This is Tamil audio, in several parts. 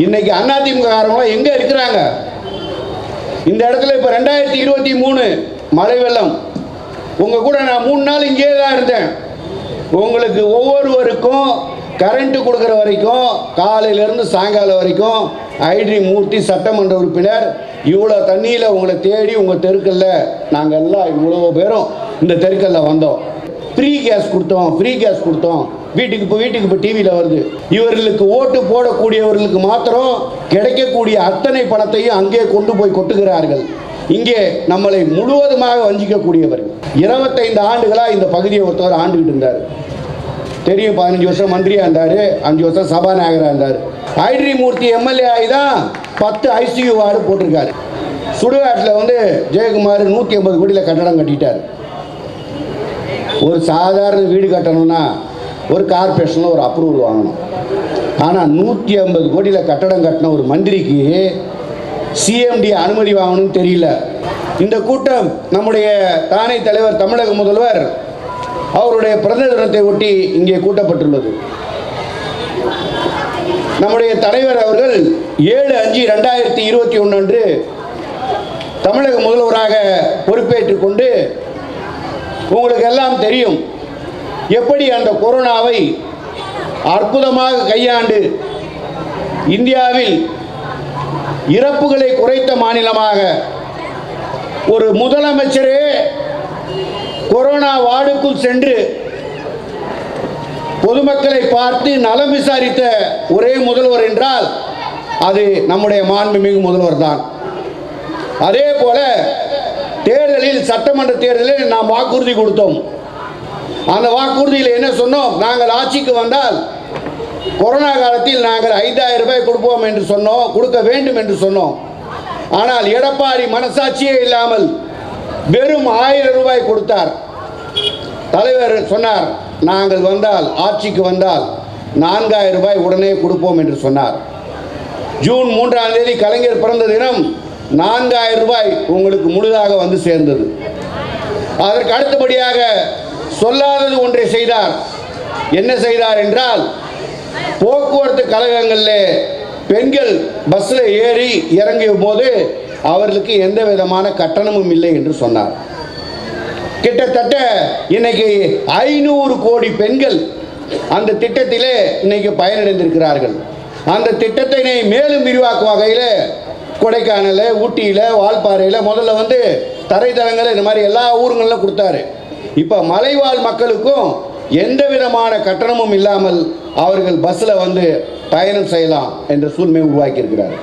இன்னைக்கு அதிமுக காரங்களாம் எங்கே இருக்கிறாங்க? இந்த இடத்துல இப்போ 2023 மழை வெள்ளம், உங்கள் கூட நான் 3 நாள் இங்கே தான் இருந்தேன். உங்களுக்கு ஒவ்வொருவருக்கும் கரண்ட்டு கொடுக்குற வரைக்கும் காலையிலேருந்து சாயங்காலம் வரைக்கும் ஐடி மூர்த்தி சட்டமன்ற உறுப்பினர் இவ்வளோ தண்ணியில் உங்களை தேடி உங்கள் தெருக்களில் நாங்கள் எல்லாம் இவ்வளோ பேரும் இந்த தெருக்களில் வந்தோம். ஃப்ரீ கேஸ் கொடுத்தோம். வீட்டுக்கு இப்போ டிவியில் வருது. இவர்களுக்கு ஓட்டு போடக்கூடியவர்களுக்கு மாத்திரம் கிடைக்கக்கூடிய அத்தனை பணத்தையும் அங்கே கொண்டு போய் கொட்டுகிறார்கள். இங்கே நம்மளை முழுவதுமாக வஞ்சிக்கக்கூடியவர்கள். 25 ஆண்டுகளாக இந்த பகுதியை ஒருத்தவர் ஆண்டுகிட்டு இருந்தார். தெரியும், 15 வருஷம் மந்திரியாக இருந்தார், 5 வருஷம் சபாநாயகராக இருந்தார். ஐடி மூர்த்தி எம்எல்ஏ ஆகி தான் 10 ஐசியூ வார்டு போட்டிருக்காரு. சுடுகாட்டில் ஜெயக்குமார் 180 கோடியில் கட்டடம் கட்டிட்டார். ஒரு சாதாரண வீடு கட்டணும்னா ஒரு கார்பரேஷனில் ஒரு அப்ரூவல் வாங்கணும். ஆனால் 150 கோடியில் கட்டடம் கட்டின ஒரு மந்திரிக்கு சிஎம்டி அனுமதி வாங்கணும்னு தெரியல. இந்த கூட்டம் நம்முடைய தானை தலைவர் தமிழக முதல்வர் அவருடைய பிறந்த தினத்தை ஒட்டி இங்கே கூட்டப்பட்டுள்ளது. நம்முடைய தலைவர் அவர்கள் 7/5/2021 அன்று தமிழக முதல்வராக பொறுப்பேற்றுக் கொண்டு, உங்களுக்கு எல்லாம் தெரியும் எப்படி அந்த கொரோனாவை அற்புதமாக கையாண்டு இந்தியாவில் இறப்புகளை குறைத்த மாநிலமாக ஒரு முதலமைச்சரே கொரோனா வார்டுக்குள் சென்று பொதுமக்களை பார்த்து நலம் விசாரித்த ஒரே முதல்வர் என்றால் அது நம்முடைய மாண்புமிகு முதல்வர் தான். அதே போல தேர்தலில், சட்டமன்ற தேர்தலில் நாம் வாக்குறுதி கொடுத்தோம். அந்த வாக்குறுதியில் என்ன சொன்னோம்? நாங்கள் ஆட்சிக்கு வந்தால் கொரோனா காலத்தில் நாங்கள் 5000 ரூபாய் கொடுப்போம் என்று சொன்னோம், கொடுக்க வேண்டும் என்று சொன்னோம். ஆனால் எடப்பாடி மனசாட்சியே இல்லாமல் வெறும் 1000 ரூபாய் கொடுத்தார். தலைவர் சொன்னார், நாங்கள் வந்தால், ஆட்சிக்கு வந்தால் 4000 ரூபாய் உடனே கொடுப்போம் என்று சொன்னார். ஜூன் 3ஆம் தேதி கலைஞர் பிறந்த தினம் 4000 ரூபாய் உங்களுக்கு முழுதாக வந்து சேர்ந்தது. அதற்கு அடுத்தபடியாக சொல்லாதது ஒன்றை செய்தார். என்ன செய்தார் என்றால், போக்குவரத்து கழகங்களில் பெண்கள் பஸ்ஸில் ஏறி இறங்கிய போது அவர்களுக்கு எந்த விதமான கட்டணமும் இல்லை என்று சொன்னார். கிட்டத்தட்ட இன்னைக்கு 500 கோடி பெண்கள் அந்த திட்டத்திலே இன்னைக்கு பயனடைந்திருக்கிறார்கள். அந்த திட்டத்தினை மேலும் விரிவாக்கும் வகையில் கொடைக்கானல், ஊட்டியில், வால்பாறையில் முதல்ல தரைத்தளங்கள் இந்த மாதிரி எல்லா ஊருங்களிலும் கொடுத்தாரு. இப்போ மலைவாழ் மக்களுக்கும் எந்த விதமான கட்டணமும் இல்லாமல் அவர்கள் பஸ்ஸில் பயணம் செய்யலாம் என்ற சூழ்நிலை உருவாக்கி இருக்கிறார்.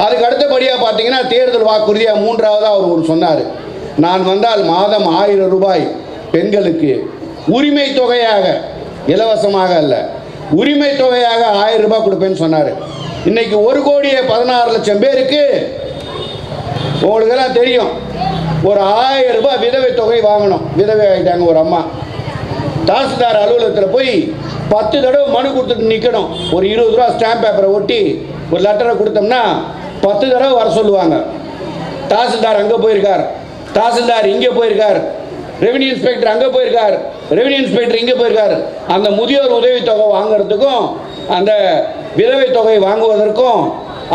அதுக்கு அடுத்தபடியாக பார்த்தீங்கன்னா, தேர்தல் வாக்குறுதியாக 3ஆவதாக அவர் சொன்னார், நான் வந்தால் மாதம் 1000 ரூபாய் பெண்களுக்கு உரிமை தொகையாக, இலவசமாக அல்ல, உரிமை தொகையாக 1000 ரூபாய் கொடுப்பேன்னு சொன்னார். இன்னைக்கு 1,16,00,000 பேருக்கு, உங்களுக்கெல்லாம் தெரியும், ஒரு 1000 ரூபாய் விதவை தொகை வாங்கணும். விதவை ஆகிட்டாங்க ஒரு அம்மா. தாசில்தார் அலுவலகத்தில் போய் 10 தடவை மனு கொடுத்துட்டு நிற்கணும். ஒரு 20 ரூபா ஸ்டாம்ப் பேப்பரை ஒட்டி ஒரு லெட்டரை கொடுத்தோம்னா 10 தடவை வர சொல்லுவாங்க. தாசில்தார் அங்கே போயிருக்கார், தாசில்தார் இங்கே போயிருக்கார், ரெவென்யூ இன்ஸ்பெக்டர் அங்கே போயிருக்கார், ரெவென்யூ இன்ஸ்பெக்டர் இங்கே போயிருக்கார். அந்த முதியோர் உதவித்தொகை வாங்குறதுக்கும் அந்த விதவை தொகை வாங்குவதற்கும்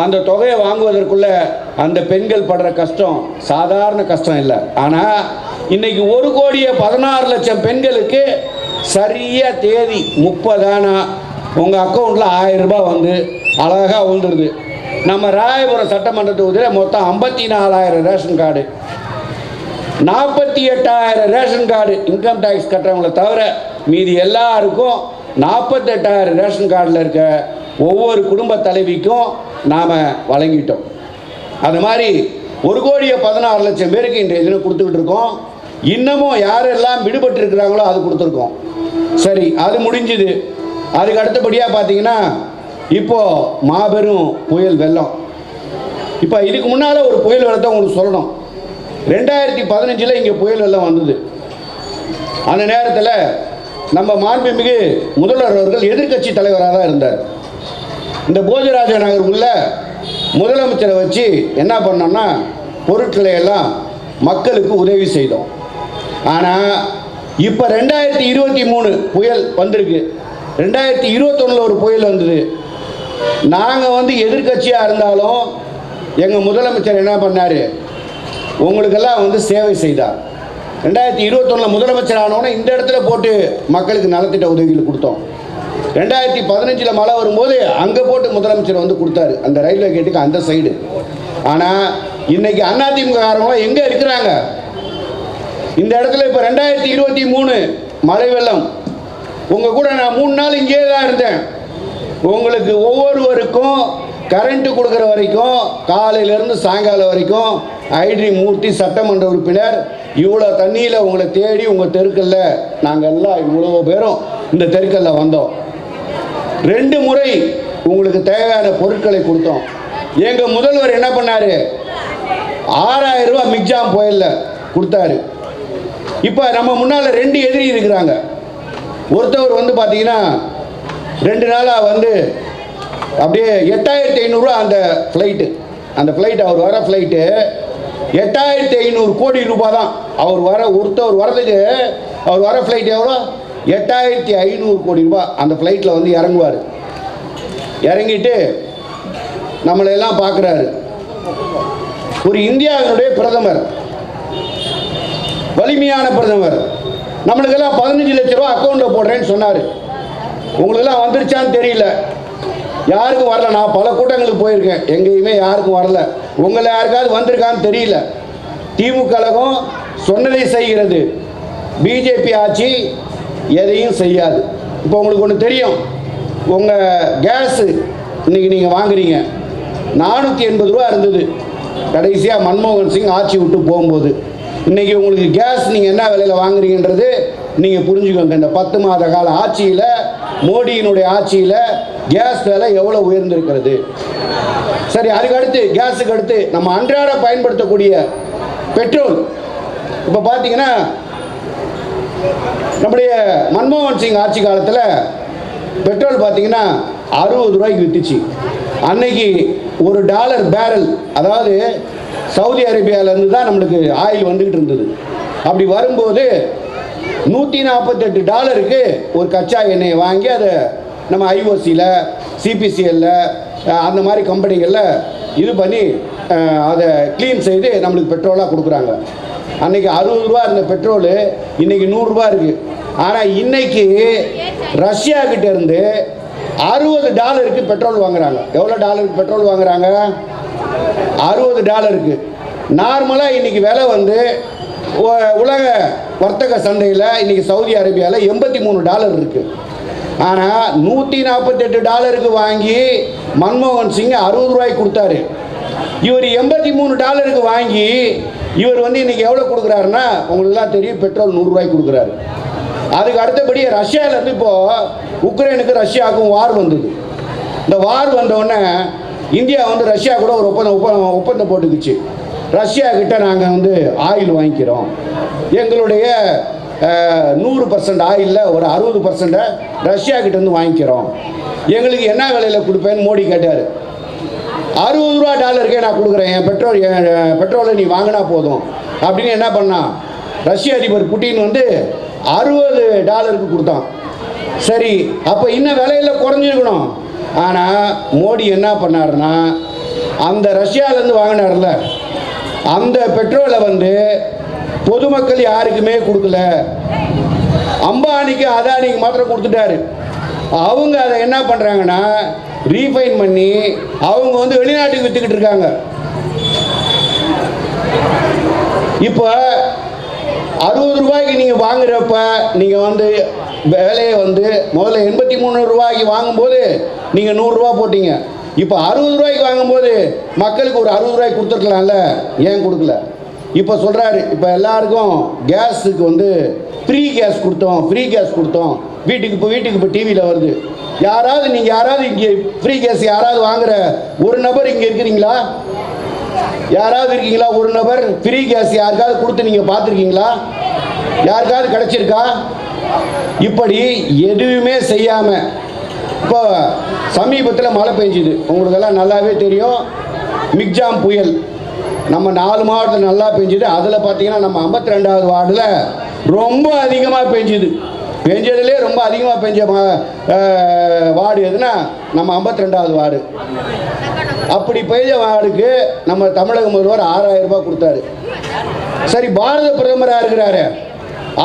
அந்த தொகையை வாங்குவதற்குள்ள அந்த பெண்கள் படுற கஷ்டம் சாதாரண கஷ்டம் இல்லை. ஆனால் இன்னைக்கு 1,16,00,000 பெண்களுக்கு சரியாக தேதி 30 உங்கள் அக்கௌண்ட்டில் 1000 ரூபாய் அழகாக விழுந்துருது. நம்ம ராயபுரம் சட்டமன்ற தொகுதியில் மொத்தம் 54,000 ration card, 48,000 ration card income tax கட்டுறவங்களை தவிர மீதி எல்லாருக்கும் 48,000 ரேஷன் கார்டில் இருக்க ஒவ்வொரு குடும்ப தலைவிக்கும் நாம் வழங்கிட்டோம். அது மாதிரி 1,16,00,000 பேருக்கு இன்றைய தினம் கொடுத்துக்கிட்டு இருக்கோம். இன்னமும் யாரெல்லாம் விடுபட்டு இருக்கிறாங்களோ அது கொடுத்துருக்கோம். சரி, அது முடிஞ்சுது. அதுக்கு அடுத்தபடியாக பார்த்தீங்கன்னா, இப்போது மாபெரும் புயல் வெள்ளம். இப்போ இதுக்கு முன்னால் ஒரு புயல் வெள்ளத்தை உங்களுக்கு சொல்லணும். 2015 இங்கே புயல் வெள்ளம் வந்தது. அந்த நேரத்தில் நம்ம மாண்புமிகு முதல்வர் அவர்கள் எதிர்க்கட்சி தலைவராக தான் இருந்தார். இந்த போஜராஜ நகர் உள்ள முதலமைச்சரை வச்சு என்ன பண்ணோம்னா, பொருட்களை எல்லாம் மக்களுக்கு உதவி செய்தோம். ஆனால் இப்போ 2023 புயல் வந்திருக்கு, 2021 ஒரு புயல் வந்தது. நாங்கள் வந்து எதிர்க்கட்சியாக இருந்தாலும் எங்கள் முதலமைச்சர் என்ன பண்ணார், உங்களுக்கெல்லாம் வந்து சேவை செய்தார். 2021 முதலமைச்சர் ஆனோன்னே இந்த இடத்துல போட்டு மக்களுக்கு நலத்திட்ட உதவிகள் கொடுத்தோம். 2015 மழை வரும்போது அங்கே போட்டு முதலமைச்சர் வந்து கொடுத்தாரு, அந்த ரயில்வே கேட்டுக்கு அந்த சைடு. ஆனால் இன்னைக்கு அதிமுக காரங்களாம் எங்கே இருக்கிறாங்க? இந்த இடத்துல இப்போ 2023 மழை வெள்ளம், உங்கள் கூட நான் 3 நாள் இங்கே தான் இருந்தேன். உங்களுக்கு ஒவ்வொருவருக்கும் கரண்ட்டு கொடுக்குற வரைக்கும் காலையிலேருந்து சாயங்காலம் வரைக்கும் ஐடி மூர்த்தி சட்டமன்ற உறுப்பினர் இவ்வளோ தண்ணியில் உங்களை தேடி உங்கள் தெருக்கல்ல நாங்கள் எல்லாம் இவ்வளோ பேரும் இந்த தெருக்கல்ல வந்தோம். 2 முறை உங்களுக்கு தேவையான பொருட்களை கொடுத்தோம். எங்கள் முதல்வர் என்ன பண்ணார், 6000 ரூபா மிக்ஜாம் புயல்ல கொடுத்தாரு. இப்போ நம்ம முன்னால் 2 எதிரி இருக்கிறாங்க. ஒருத்தவர் வந்து பார்த்தீங்கன்னா 2 நாளாக வந்து அப்படியே 8500 ரூபா அந்த ஃப்ளைட்டு அவர் வர ஃப்ளைட்டு 8500 கோடி ரூபாய் தான். ஒருத்தவர் வரதுக்கு அவர் வர ஃப்ளைட் எவ்வளோ, 8500 கோடி ரூபாய். அந்த ஃப்ளைட்டில் வந்து இறங்குவார். இறங்கிட்டு நம்மளையெல்லாம் பார்க்குறாரு. ஒரு இந்தியாவினுடைய பிரதமர், வலிமையான பிரதமர், நம்மளுக்கெல்லாம் 15 லட்ச ரூபா அக்கௌண்ட்டில் போடுறேன்னு சொன்னார். உங்களுக்கெல்லாம் வந்துருச்சான்னு தெரியல, யாருக்கும் வரல. நான் பல கூட்டங்களுக்கு போயிருக்கேன், எங்கேயுமே யாருக்கும் வரல. உங்களை யாருக்காவது வந்திருக்கான்னு தெரியல. திமுக கழகம் சொன்னதை செய்கிறது, பிஜேபி ஆட்சி எதையும் செய்யாது. இப்போ உங்களுக்கு ஒன்று தெரியும், உங்கள் கேஸு இன்றைக்கி நீங்கள் வாங்குறீங்க 480 ரூபா இருந்தது கடைசியாக மன்மோகன் சிங் ஆட்சி விட்டு போகும்போது. இன்றைக்கி உங்களுக்கு கேஸ் நீங்கள் என்ன விலையில் வாங்குறீங்கன்றது நீங்கள் புரிஞ்சுக்கோங்க. இந்த 10 மாத கால ஆட்சியில், மோடியினுடைய ஆட்சியில் கேஸ் விலை எவ்வளோ உயர்ந்திருக்கிறது. சரி, அதுக்கு கேஸுக்கு அடுத்து நம்ம அன்றாட பயன்படுத்தக்கூடிய பெட்ரோல். இப்போ பார்த்தீங்கன்னா நம்முடைய மன்மோகன் சிங் ஆட்சி காலத்தில் பெட்ரோல் பார்த்தீங்கன்னா 60 ரூபாய்க்கு விற்றுச்சு. அன்னைக்கு $1 பேரல், அதாவது சவுதி அரேபியாவிலேருந்து தான் நம்மளுக்கு ஆயில் வந்துக்கிட்டு இருந்தது. அப்படி வரும்போது $148 ஒரு கச்சா எண்ணெயை வாங்கி அதை நம்ம ஐஓசியில், சிபிசிஎல்ல அந்த மாதிரி கம்பெனிகளில் இது பண்ணி அதை க்ளீன் செய்து நம்மளுக்கு பெட்ரோலாக கொடுக்குறாங்க. அன்றைக்கி 60 ரூபா இருந்த பெட்ரோலு இன்றைக்கி 100 ரூபா இருக்குது. ஆனால் இன்றைக்கி ரஷ்யாக்கிட்ட இருந்து $60 பெட்ரோல் வாங்குறாங்க. எவ்வளோ டாலருக்கு பெட்ரோல் வாங்குறாங்க? $60. நார்மலாக இன்றைக்கி விலை வந்து உலக வர்த்தக சந்தையில் இன்றைக்கி சவுதி அரேபியாவில் $83 இருக்குது. ஆனால் $148 வாங்கி மன்மோகன் சிங் 60 ரூபாய்க்கு கொடுத்தாரு. இவர் $83 வாங்கி இவர் வந்து இன்றைக்கி எவ்வளோ கொடுக்குறாருன்னா உங்களுக்குலாம் தெரியும், பெட்ரோல் 100 ரூபாய்க்கு கொடுக்குறாரு. அதுக்கு அடுத்தபடி ரஷ்யாவிலேருந்து இப்போது உக்ரைனுக்கு ரஷ்யாவுக்கும் வார் வந்தது. இந்த வார் வந்தோடனே இந்தியா வந்து ரஷ்யா கூட ஒரு ஒப்பந்தம் போட்டுக்குச்சு. ரஷ்யா கிட்ட நாங்கள் வந்து ஆயில் வாங்கிக்கிறோம், எங்களுடைய 100% ஆயிலில் ஒரு 60% ரஷ்யா கிட்ட வந்து வாங்கிக்கிறோம், எங்களுக்கு என்ன விலையில் கொடுப்பேன்னு மோடி கேட்டார். $60 நான் கொடுக்குறேன், என் பெட்ரோலை நீ வாங்கினா போதும் அப்படின்னு என்ன பண்ணான், ரஷ்ய அதிபர் புட்டின் வந்து $60 கொடுத்தான். சரி, அப்போ இன்னும் விலையில் குறைஞ்சிருக்கணும். ஆனால் மோடி என்ன பண்ணாருன்னா, அந்த ரஷ்யாவிலேருந்து வாங்கினார்ல அந்த பெட்ரோலை வந்து பொதுமக்கள் யாருக்குமே கொடுக்கல, அம்பானிக்கு அதானிக்கு மாத்திரம் கொடுத்துட்டாரு. அவங்க அதை என்ன பண்ணுறாங்கன்னா ரீஃபைன் பண்ணி அவங்க வந்து வெளிநாட்டுக்கு விற்றுக்கிட்டு இருக்காங்க. இப்போ 60 ரூபாய்க்கு நீங்கள் வாங்குறப்ப நீங்கள் வந்து விலையை வந்து முதல்ல 83 ரூபாய்க்கு வாங்கும்போது நீங்கள் 100 ரூபா போட்டீங்க. இப்போ 60 ரூபாய்க்கு வாங்கும்போது மக்களுக்கு ஒரு 60 ரூபாய்க்கு கொடுத்துருக்கலாம்ல, ஏன் கொடுக்கல? இப்போ சொல்கிறாரு, இப்போ எல்லாருக்கும் கேஸுக்கு வந்து ஃப்ரீ கேஸ் கொடுத்தோம், வீட்டுக்கு இப்போ டிவியில் வருது. நீங்கள் யாராவது இங்கே ஃப்ரீ கேஸ் யாராவது வாங்குற ஒரு நபர் இங்கே இருக்கிறீங்களா? யாராவது இருக்கீங்களா? ஒரு நபர் ஃப்ரீ கேஸ் யாருக்காவது கொடுத்து நீங்கள் பார்த்துருக்கீங்களா? யாருக்காவது கிடைச்சிருக்கா? இப்படி எதுவுமே செய்யாமல் இப்போ சமீபத்தில் மழை பெஞ்சுது, உங்களுக்கெல்லாம் நல்லாவே தெரியும். மிக்ஜாம் புயல் நம்ம 4 மாவட்டத்தில் நல்லா பெஞ்சுது. அதில் பார்த்தீங்கன்னா நம்ம 52வது வார்டில் ரொம்ப அதிகமாக பெஞ்சுது. பெஞ்சதுலேயே ரொம்ப அதிகமாக பெஞ்ச வார்டு எதுனா நம்ம 52வது வார்டு. அப்படி பெய்த வார்டுக்கு நம்ம தமிழக முதல்வர் 6000 ரூபாய் கொடுத்தாரு. சரி, பாரத பிரதமராக இருக்கிறாரு,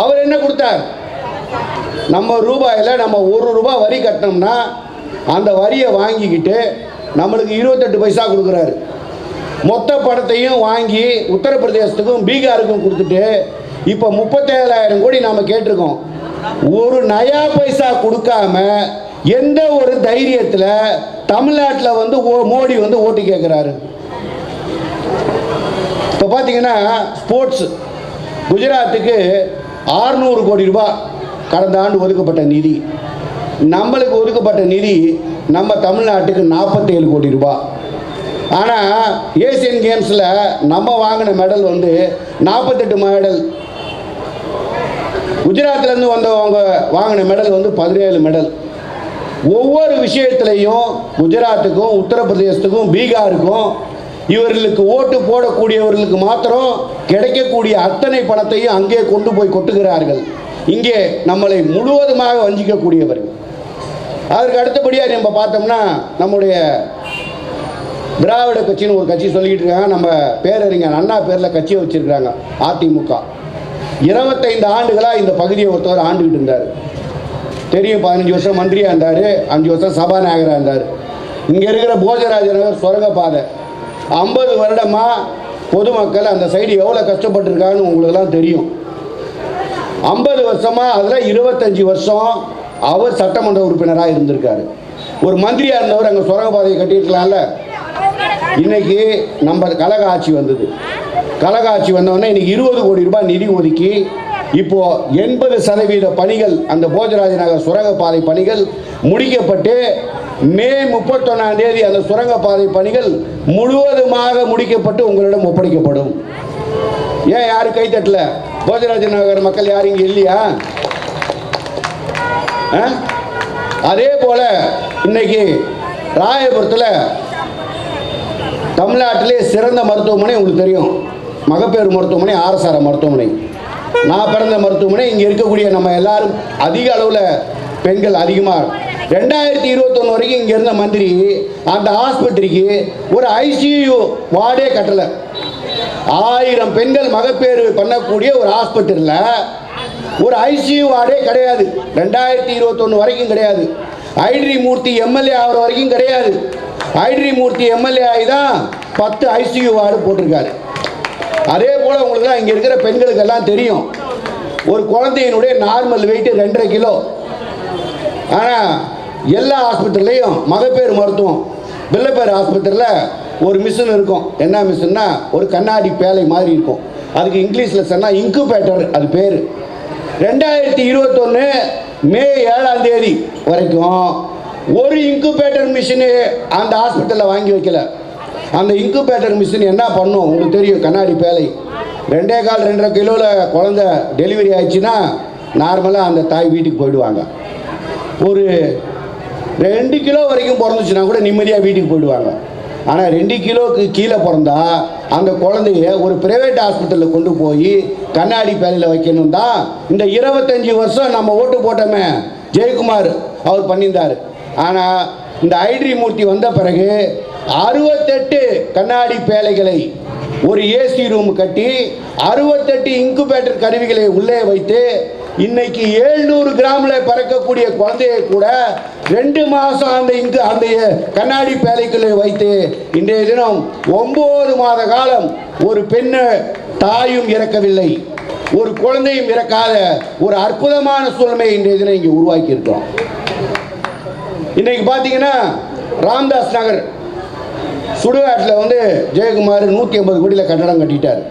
அவர் என்ன கொடுத்தார்? நம்ம ரூபாயில் நம்ம 1 ரூபாய் வரி கட்டினோம்னா அந்த வரியை வாங்கிக்கிட்டு நம்மளுக்கு 28 பைசா கொடுக்குறாரு. மொத்த பணத்தையும் வாங்கி உத்தரப்பிரதேசத்துக்கும் பீகாருக்கும் கொடுத்துட்டு இப்போ 37,000 கோடி நாம் கேட்டிருக்கோம். ஒரு நயா பைசா கொடுக்காம எந்த ஒரு தைரியத்தில் தமிழ்நாட்டில் வந்து மோடி வந்து ஓட்டு கேட்குறாரு? இப்போ பார்த்தீங்கன்னா ஸ்போர்ட்ஸ் குஜராத்துக்கு 600 கோடி ரூபாய் கடந்த ஆண்டு ஒதுக்கப்பட்ட நிதி. நம்மளுக்கு ஒதுக்கப்பட்ட நிதி நம்ம தமிழ்நாட்டுக்கு 47 கோடி ரூபாய். ஆனால் ஏசியன் கேம்ஸில் நம்ம வாங்கின மெடல் வந்து 48 மெடல். குஜராத்லேருந்து வந்தவங்க வாங்கின மெடல் வந்து 17 மெடல். ஒவ்வொரு விஷயத்திலையும் குஜராத்துக்கும் உத்தரப்பிரதேசத்துக்கும் பீகாருக்கும் இவர்களுக்கு ஓட்டு போடக்கூடியவர்களுக்கு மாத்திரம் கிடைக்கக்கூடிய அத்தனை பணத்தையும் அங்கே கொண்டு போய் கொட்டுகிறார்கள். இங்கே நம்மளை முழுவதுமாக வஞ்சிக்கக்கூடியவர்கள். அதற்கு அடுத்தபடியாக நம்ம பார்த்தோம்னா நம்முடைய திராவிட கட்சின்னு ஒரு கட்சி சொல்லிக்கிட்டு இருக்காங்க. நம்ம பேரறிஞர் அண்ணா பேரில் கட்சியை வச்சுருக்காங்க அதிமுக. 25 ஆண்டுகளாக இந்த பகுதியை ஒருத்தவர் ஆண்டுகிட்டு இருந்தார். தெரியும், 15 வருஷம் மந்திரியாக இருந்தார், 5 வருஷம் சபாநாயகராக இருந்தார். இங்கே இருக்கிற போஜராஜ நகர் சுரங்கப்பாதை 50 வருடமாக பொதுமக்கள் அந்த சைடு எவ்வளோ கஷ்டப்பட்டுருக்காங்கன்னு உங்களுக்கெல்லாம் தெரியும். 50 வருஷமாக அதில் 25 வருஷம் அவர் சட்டமன்ற உறுப்பினராக இருந்திருக்காரு. ஒரு மந்திரியாக இருந்தவர் அங்கே சுரங்கப்பாதையை கட்டியிருக்கலாம்ல. இன்னைக்கு நம்ம கழக ஆட்சி வந்தது. கழக ஆட்சி வந்தவொடனே இன்னைக்கு 20 கோடி ரூபாய் நிதி ஒதுக்கி இப்போ 80% பணிகள் அந்த போஜராஜ நகர் சுரங்கப்பாதை பணிகள் முடிக்கப்பட்டு மே 31ஆம் தேதி அந்த சுரங்கப்பாதை பணிகள் முழுவதுமாக முடிக்கப்பட்டு உங்களிடம் ஒப்படைக்கப்படும். ஏன் யாரும் கைத்தட்டல? போஜராஜ நகர் மக்கள் யாரும் இங்கே இல்லையா? அதே போல இன்னைக்கு ராயபுரத்தில் தமிழ்நாட்டிலே சிறந்த மருத்துவமனை உங்களுக்கு தெரியும், மகப்பேறு மருத்துவமனை, ஆர்எஸ்ஆர் மருத்துவமனை. நான் பிறந்த மருத்துவமனை. இங்கே இருக்கக்கூடிய நம்ம எல்லாரும் அதிக அளவில் பெண்கள் அதிகமாக 2021 வரைக்கும் இங்கே இருந்த மந்திரி அந்த ஆஸ்பத்திரிக்கு ஒரு ஐசியூ வார்டே கட்டலை. 1000 பெண்கள் மகப்பேறு பண்ணக்கூடிய ஒரு ஆஸ்பத்திரியில் ஒரு ஐசியூ வார்டே கிடையாது. 2021 வரைக்கும் கிடையாது. ஐட்ரி மூர்த்தி எம்எல்ஏ ஆகிற வரைக்கும் கிடையாது. ஐட்ரி மூர்த்தி எம்எல்ஏ ஆகி தான் 10 ஐசியூ வார்டு போட்டிருக்காரு. அதே போல் உங்களுக்கு தான் இங்கே இருக்கிற பெண்களுக்கெல்லாம் தெரியும், ஒரு குழந்தையினுடைய நார்மல் வெயிட் 2.5 கிலோ. ஆனால் எல்லா ஆஸ்பத்திரிலையும் மகப்பேறு மருத்துவம் வெள்ளப்பேறு ஆஸ்பத்திரியில் ஒரு மிஷின் இருக்கும். என்ன மிஷின்னா ஒரு கண்ணாடி பேலை மாதிரி இருக்கும். அதுக்கு இங்கிலீஷில் சொன்னால் இன்குபேட்டர் அது பேர். 2021 மே 7ஆம் தேதி வரைக்கும் ஒரு இன்குபேட்டர் மிஷினு அந்த ஹாஸ்பிட்டலில் வாங்கி வைக்கல. அந்த இன்குபேட்டர் மிஷின் என்ன பண்ணும் உங்களுக்கு தெரியும், கண்ணாடி பேலை. 2.25 கிலோவில் குழந்தை டெலிவரி ஆயிடுச்சுன்னா நார்மலாக அந்த தாய் வீட்டுக்கு போயிடுவாங்க. ஒரு 2 கிலோ வரைக்கும் பிறந்துச்சுன்னா கூட நிம்மதியாக வீட்டுக்கு போயிடுவாங்க. ஆனால் 2 கிலோவுக்கு கீழே பிறந்தா அந்த குழந்தைய ஒரு பிரைவேட் ஹாஸ்பிட்டலில் கொண்டு போய் கண்ணாடி பேலையில் வைக்கணும் தான் இந்த 25 வருஷம் நம்ம ஓட்டு போட்டோமே ஜெயக்குமார் அவர் பண்ணியிருந்தார். ஆனால் இந்த ஐட்ரி மூர்த்தி வந்த பிறகு 68 கண்ணாடி பேலைகளை ஒரு ஏசி ரூம் கட்டி 68 இன்குபேட்டர் கருவிகளை உள்ளே வைத்து இன்னைக்கு 700 கிராமில் பிறக்கக்கூடிய குழந்தையை கூட 2 மாதம் அந்த கண்ணாடி பேலைக்குள்ளே வைத்து இன்றைய தினம் 9 மாத காலம் ஒரு பெண்ணு தாயும் இறக்கவில்லை, ஒரு குழந்தையும் இறக்காத ஒரு அற்புதமான சூழ்நிலை இன்றைய தினம் இங்கே உருவாக்கி இருக்கிறோம். இன்னைக்கு பார்த்தீங்கன்னா ராம்தாஸ் நகர் சுடுகாட்டில் வந்து ஜெயக்குமார் 150 கோடியில் கட்டடம் கட்டிட்டார்.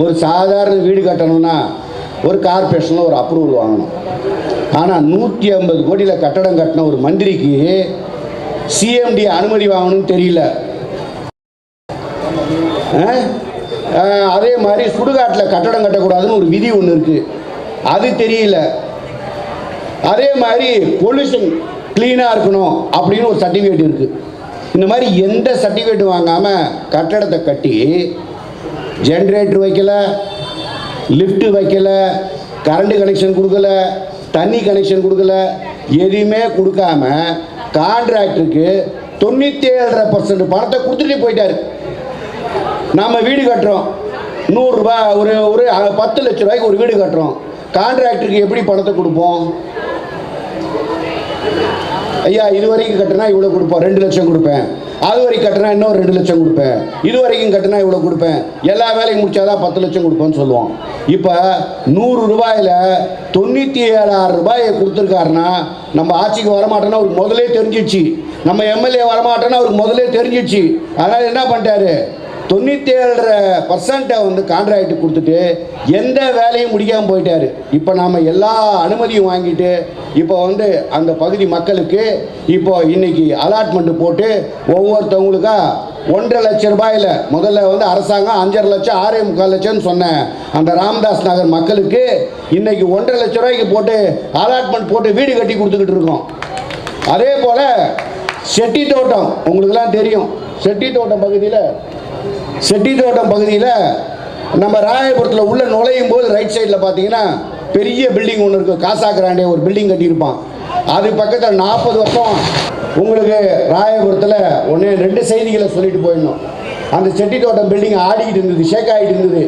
ஒரு சாதாரண வீடு கட்டணும்னா ஒரு கார்பரேஷனில் ஒரு அப்ரூவல் வாங்கணும். ஆனால் 150 கோடியில் கட்டடம் கட்டின ஒரு மந்திரிக்கு சிஎம்டி அனுமதி வாங்கணும்னு தெரியல. அதே மாதிரி சுடுகாட்டில் கட்டடம் கட்டக்கூடாதுன்னு ஒரு விதி ஒன்று இருக்குது, அது தெரியல. அதே மாதிரி பொல்யூஷன் க்ளீனாக இருக்கணும் அப்படின்னு ஒரு சர்டிஃபிகேட் இருக்குது. இந்த மாதிரி எந்த சர்டிஃபிகேட் வாங்காமல் கட்டடத்தை கட்டி ஜென்ரேட்டர் வைக்கல, லிஃப்ட்டு வைக்கல, கரண்ட் கனெக்ஷன் கொடுக்கல, தண்ணி கனெக்ஷன் கொடுக்கல, எதுவுமே கொடுக்காம கான்ட்ராக்டருக்கு 97.5% பணத்தை கொடுத்துட்டு போயிட்டாரு. நம்ம வீடு கட்டுறோம், 100 ரூபாய், ஒரு 10 லட்ச ரூபாய்க்கு ஒரு வீடு கட்டுறோம். கான்ட்ராக்டருக்கு எப்படி பணத்தை கொடுப்போம்? ஐயா இது வரைக்கும் கட்டினா இவ்வளோ கொடுப்போம், 2 லட்சம் கொடுப்பேன். அது வரைக்கும் கட்டினா இன்னும் 2 லட்சம் கொடுப்பேன். இது வரைக்கும் கட்டினா இவ்வளோ கொடுப்பேன். எல்லா வேலையும் முடிச்சாதான் 10 லட்சம் கொடுப்போம்னு சொல்லுவோம். இப்போ 100 ரூபாயில் 97,000 ரூபாயை கொடுத்துருக்காருன்னா நம்ம ஆட்சிக்கு வரமாட்டோன்னா அவருக்கு முதலே தெரிஞ்சிச்சு. நம்ம எம்எல்ஏ வரமாட்டோன்னா அவருக்கு முதலே தெரிஞ்சிச்சு. அதனால் என்ன பண்ணிட்டாரு, 97% வந்து கான்ட்ராக்ட் கொடுத்துட்டு எந்த வேலையும் முடிக்காமல் போயிட்டாரு. இப்போ நாம் எல்லா அனுமதியும் வாங்கிட்டு இப்போ வந்து அந்த பகுதி மக்களுக்கு இப்போ இன்னைக்கு அலாட்மெண்ட் போட்டு ஒவ்வொருத்தவங்களுக்கா 1.5 லட்சம் ரூபாயில் முதல்ல வந்து அரசாங்கம் 5.5 லட்சம் 6.25 லட்சம்னு சொன்னேன் அந்த ராமதாஸ் நகர் மக்களுக்கு இன்னைக்கு 1.5 லட்சம் ரூபாய்க்கு போட்டு அலாட்மெண்ட் போட்டு வீடு கட்டி கொடுத்துக்கிட்டு இருக்கோம். அதே போல் செட்டி தோட்டம் உங்களுக்கெல்லாம் தெரியும். செட்டி தோட்டம் பகுதியில் நம்ம ராயபுரத்தில் உள்ள நுழையும் போது ரைட் சைடில் பார்த்தீங்கன்னா பெரிய பில்டிங் ஒன்று இருக்குது. காசா கிராண்டே ஒரு பில்டிங் கட்டியிருப்பான். அது பக்கத்தில் 40 வருஷம் உங்களுக்கு ராயபுரத்தில் 1-2 செய்திகளை சொல்லிட்டு போயிடணும். அந்த செட்டி தோட்டம் பில்டிங் ஆடிக்கிட்டு இருந்தது, ஷேக் ஆகிட்டு இருந்தது.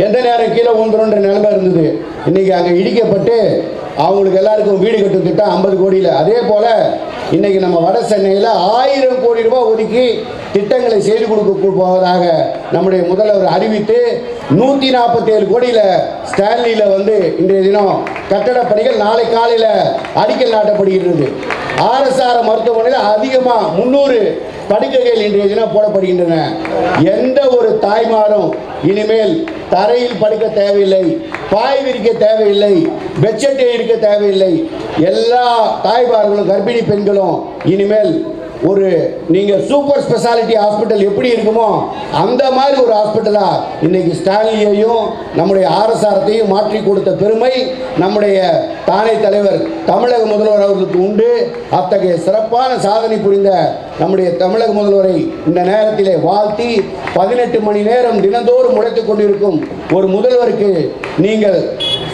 எந்த நேரம் கீழே விழுந்துருன்ற நிலைமை இருந்தது. இன்றைக்கி அங்கே இடிக்கப்பட்டு அவங்களுக்கு எல்லாருக்கும் வீடு கட்டும் திட்டம் 50 கோடியில். அதே போல் இன்றைக்கி நம்ம வட சென்னையில் 1000 கோடி ரூபாய் ஒதுக்கி திட்டங்களை செய்து கொடுக்க போவதாக நம்முடைய முதல்வர் அறிவித்து 147 கோடியில் ஸ்டான்லியில் வந்து இன்றைய தினம் கட்டடப் பணிகள் நாளை காலையில் அடிக்கல் நாட்டப்படுகிறது. RSR மருத்துவமனையில் அதிகமாக 300 படுக்கைகள் இன்றைய தினம் போடப்படுகின்றன. எந்த ஒரு தாய்மாரும் இனிமேல் தரையில் படுக்க தேவையில்லை, பாய் விரிக்க தேவையில்லை, பெட்ஷீட்டை இருக்க தேவையில்லை. எல்லா தாய்மார்களும் கர்ப்பிணி பெண்களும் இனிமேல் ஒரு நீங்கள் சூப்பர் ஸ்பெஷாலிட்டி ஹாஸ்பிட்டல் எப்படி இருக்குமோ அந்த மாதிரி ஒரு ஹாஸ்பிட்டலாக இன்றைக்கி ஸ்டாலினையும் நம்முடைய RSRத்தையும் மாற்றி கொடுத்த பெருமை நம்முடைய தானே தலைவர் தமிழக முதல்வர் அவர்களுக்கு உண்டு. அத்தகைய சிறப்பான சாதனை புரிந்த நம்முடைய தமிழக முதல்வரை இந்த நேரத்திலே வாழ்த்தி 18 மணி நேரம் தினந்தோறும் உழைத்துக் கொண்டிருக்கும் ஒரு முதல்வருக்கு நீங்கள்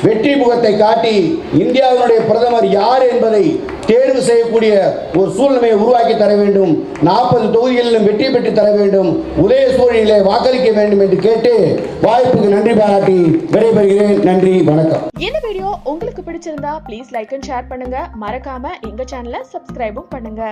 வெற்றி முகத்தை காட்டி இந்தியாவினுடைய பிரதமர் யார் என்பதை தேர்வு செய்யக்கூடிய ஒரு சூழ்நிலையை உருவாக்கி தர வேண்டும். 40 தொகுதிகளிலும் வெற்றி பெற்று தர வேண்டும். உதயசூழலிலே வாக்களிக்க வேண்டும் என்று கேட்டு வாய்ப்புக்கு நன்றி பாராட்டி விடைபெறுகிறேன். நன்றி, வணக்கம். இந்த வீடியோ உங்களுக்கு பிடிச்சிருந்தா ப்ளீஸ் லைக் அண்ட் ஷேர் பண்ணுங்க. மறக்காம எங்க சேனலை சப்ஸ்கிரைபும் பண்ணுங்க.